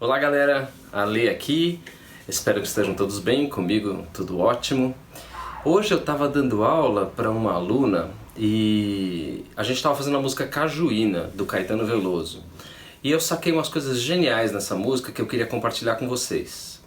Olá galera, Ale aqui, espero que estejam todos bem, comigo tudo ótimo. Hoje eu estava dando aula para uma aluna e a gente estava fazendo a música Cajuína, do Caetano Veloso. E eu saquei umas coisas geniais nessa música que eu queria compartilhar com vocês.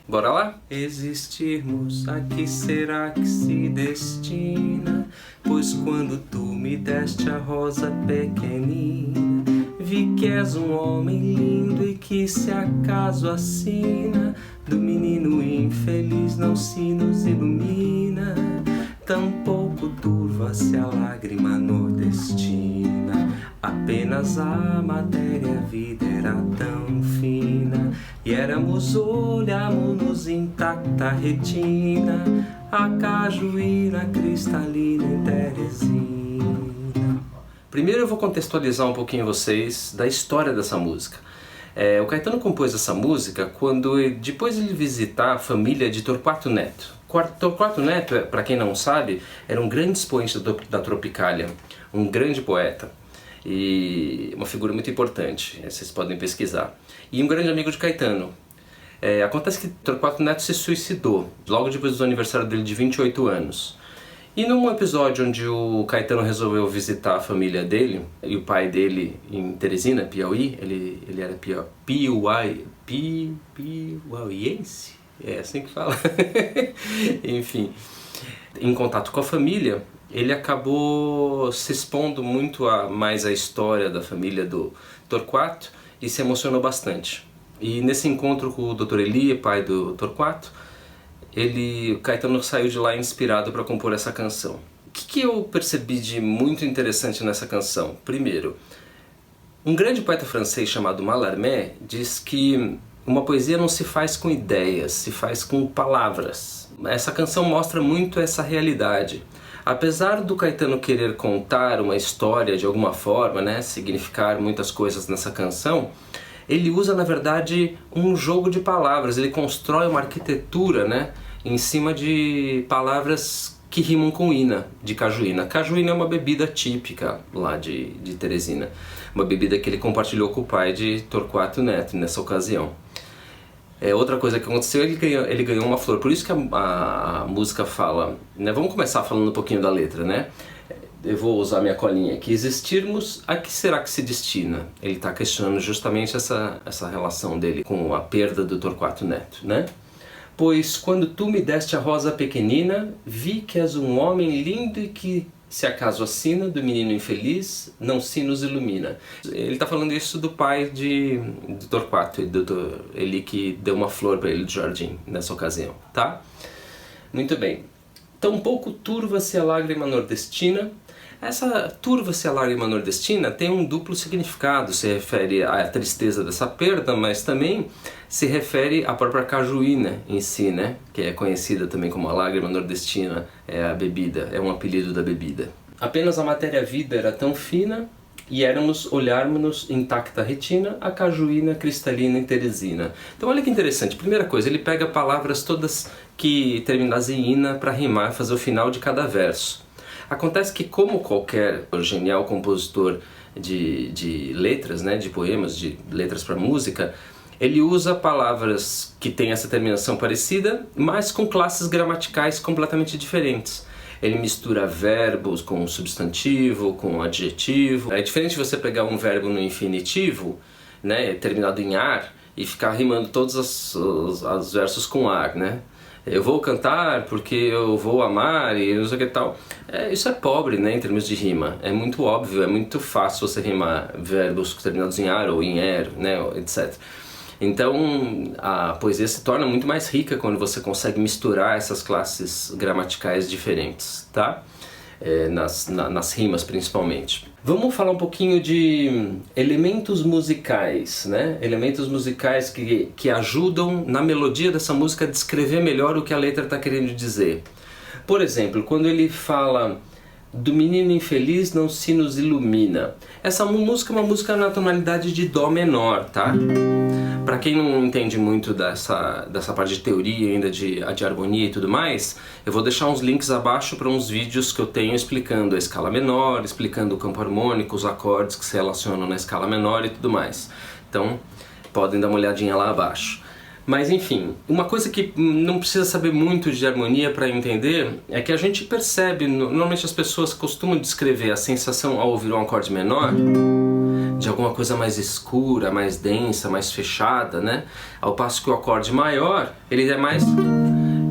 Bora lá? Existirmos, a que será que se destina? Pois quando tu me deste a rosa pequenina, vi que és um homem lindo e que se acaso a sina do menino infeliz não se nos ilumina, tampouco turva-se a lágrima nordestina. Apenas a matéria a vida era tão fina, e olhamos-nos intacta retina, a cajuína cristalina em Teresina. Primeiro eu vou contextualizar um pouquinho vocês da história dessa música. O Caetano compôs essa música quando depois ele visitar a família de Torquato Neto. Torquato Neto, para quem não sabe, era um grande expoente da Tropicália, um grande poeta e uma figura muito importante, vocês podem pesquisar. E um grande amigo de Caetano. Acontece que Torquato Neto se suicidou logo depois do aniversário dele de 28 anos. E num episódio onde o Caetano resolveu visitar a família dele, e o pai dele em Teresina, Piauí, ele era piauiense? É assim que fala? Enfim, em contato com a família, ele acabou se expondo muito mais à história da família do Torquato e se emocionou bastante. E nesse encontro com o Dr. Eli, pai do Torquato, o Caetano saiu de lá inspirado para compor essa canção. O que eu percebi de muito interessante nessa canção? Primeiro, um grande poeta francês chamado Mallarmé diz que uma poesia não se faz com ideias, se faz com palavras. Essa canção mostra muito essa realidade. Apesar do Caetano querer contar uma história de alguma forma, né, significar muitas coisas nessa canção, ele usa na verdade um jogo de palavras, ele constrói uma arquitetura, né, em cima de palavras que rimam com ina, de cajuína. Cajuína é uma bebida típica lá de Teresina, uma bebida que ele compartilhou com o pai de Torquato Neto nessa ocasião. Outra coisa que aconteceu, ele ganhou uma flor, por isso que a música fala, né, vamos começar falando um pouquinho da letra, né? Eu vou usar minha colinha aqui. Existirmos, a que será que se destina? Ele está questionando justamente essa relação dele com a perda do Torquato Neto, né? Pois quando tu me deste a rosa pequenina, vi que és um homem lindo e que, se acaso a sina do menino infeliz, não se nos ilumina. Ele está falando isso do pai do Torquato, ele que deu uma flor para ele do jardim nessa ocasião, tá? Muito bem. Tampouco turva-se a lágrima nordestina. Essa turva-se a lágrima nordestina tem um duplo significado, se refere à tristeza dessa perda, mas também se refere à própria cajuína em si, né? Que é conhecida também como a lágrima nordestina, é a bebida, é um apelido da bebida. Apenas a matéria-vida era tão fina, e olharmos-nos intacta retina, a cajuína cristalina em Teresina. Então olha que interessante, primeira coisa, ele pega palavras todas que terminassem em ina para rimar, fazer o final de cada verso. Acontece que, como qualquer genial compositor de letras, né, de poemas, de letras para música, ele usa palavras que têm essa terminação parecida, mas com classes gramaticais completamente diferentes. Ele mistura verbos com substantivo, com adjetivo. É diferente de você pegar um verbo no infinitivo, né, terminado em ar, e ficar rimando todos os versos com ar, né? Eu vou cantar porque eu vou amar e não sei o que tal. Isso é pobre, né, em termos de rima. É muito óbvio, é muito fácil você rimar verbos terminados em ar ou em er, né, etc. Então a poesia se torna muito mais rica quando você consegue misturar essas classes gramaticais diferentes, tá? Nas rimas principalmente. Vamos falar um pouquinho de elementos musicais, né? Elementos musicais que ajudam na melodia dessa música a descrever melhor o que a letra está querendo dizer. Por exemplo, quando ele fala do menino infeliz não se nos ilumina. Essa música é uma música na tonalidade de dó menor, tá? Para quem não entende muito dessa parte de teoria ainda de harmonia e tudo mais, eu vou deixar uns links abaixo para uns vídeos que eu tenho explicando a escala menor, explicando o campo harmônico, os acordes que se relacionam na escala menor e tudo mais. Então, podem dar uma olhadinha lá abaixo. Mas enfim, uma coisa que não precisa saber muito de harmonia para entender é que a gente percebe, normalmente as pessoas costumam descrever a sensação ao ouvir um acorde menor de alguma coisa mais escura, mais densa, mais fechada, né? Ao passo que o acorde maior, ele é mais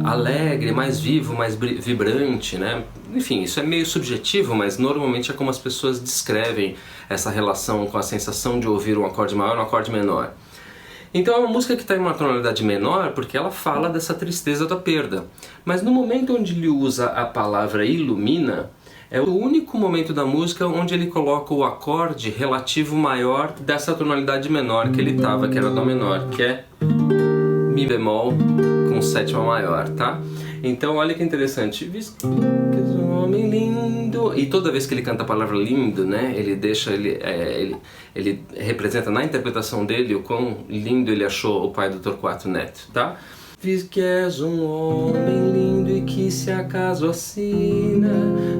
alegre, mais vivo, mais vibrante, né? Enfim, isso é meio subjetivo, mas normalmente é como as pessoas descrevem essa relação com a sensação de ouvir um acorde maior e um acorde menor. Então é uma música que está em uma tonalidade menor porque ela fala dessa tristeza da perda. Mas no momento onde ele usa a palavra ilumina, é o único momento da música onde ele coloca o acorde relativo maior dessa tonalidade menor que ele estava, que era Dó menor, que é Mi bemol com sétima maior, tá? Então olha que interessante. Um homem lindo. E toda vez que ele canta a palavra lindo, né, ele deixa, ele representa na interpretação dele o quão lindo ele achou o pai do Torquato Neto, tá? Diz que és um homem lindo e que se acaso assina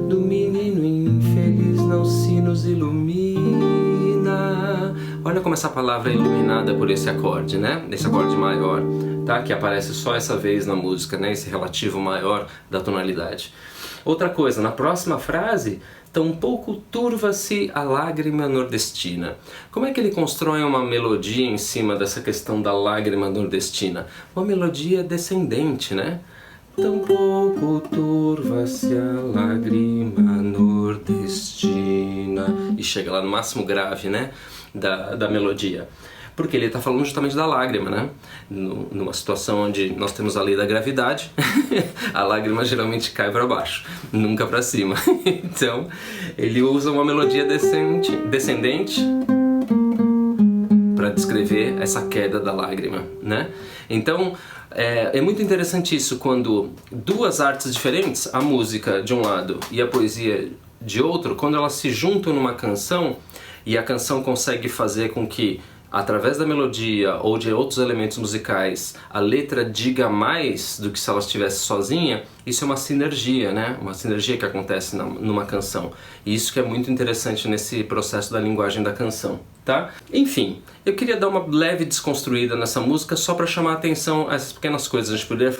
do menino infeliz não se nos ilumina. Olha como essa palavra é iluminada por esse acorde, né? Esse acorde maior, tá? Que aparece só essa vez na música, né? Esse relativo maior da tonalidade. Outra coisa, na próxima frase, tampouco turva-se a lágrima nordestina. Como é que ele constrói uma melodia em cima dessa questão da lágrima nordestina? Uma melodia descendente, né? Tampouco turva-se a lágrima nordestina. E chega lá no máximo grave, né? Da melodia. Porque ele está falando justamente da lágrima, né? Numa situação onde nós temos a lei da gravidade, a lágrima geralmente cai para baixo, nunca para cima. Então, ele usa uma melodia descendente para descrever essa queda da lágrima, né? Então, é muito interessante isso quando duas artes diferentes, a música de um lado e a poesia de outro, quando elas se juntam numa canção e a canção consegue fazer com que através da melodia ou de outros elementos musicais, a letra diga mais do que se ela estivesse sozinha, isso é uma sinergia, né? Uma sinergia que acontece numa canção. E isso que é muito interessante nesse processo da linguagem da canção, tá? Enfim, eu queria dar uma leve desconstruída nessa música só para chamar a atenção a essas pequenas coisas. A gente poderia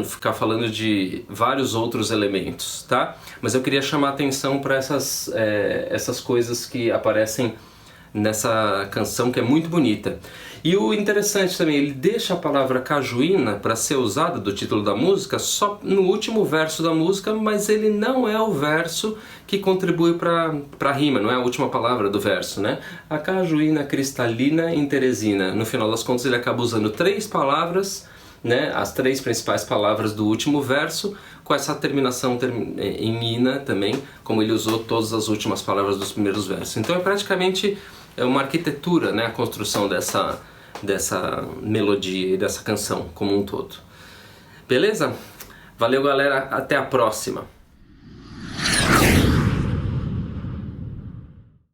ficar falando de vários outros elementos, tá? Mas eu queria chamar a atenção para essas coisas que aparecem nessa canção, que é muito bonita. E o interessante também, ele deixa a palavra cajuína para ser usada do título da música só no último verso da música, mas ele não é o verso que contribui para a rima, não é a última palavra do verso, né? A cajuína cristalina em Teresina. No final das contas ele acaba usando três palavras, né, as três principais palavras do último verso, com essa terminação em ina também, como ele usou todas as últimas palavras dos primeiros versos. Então é praticamente uma arquitetura, né, a construção dessa melodia e dessa canção como um todo. Beleza? Valeu, galera, até a próxima!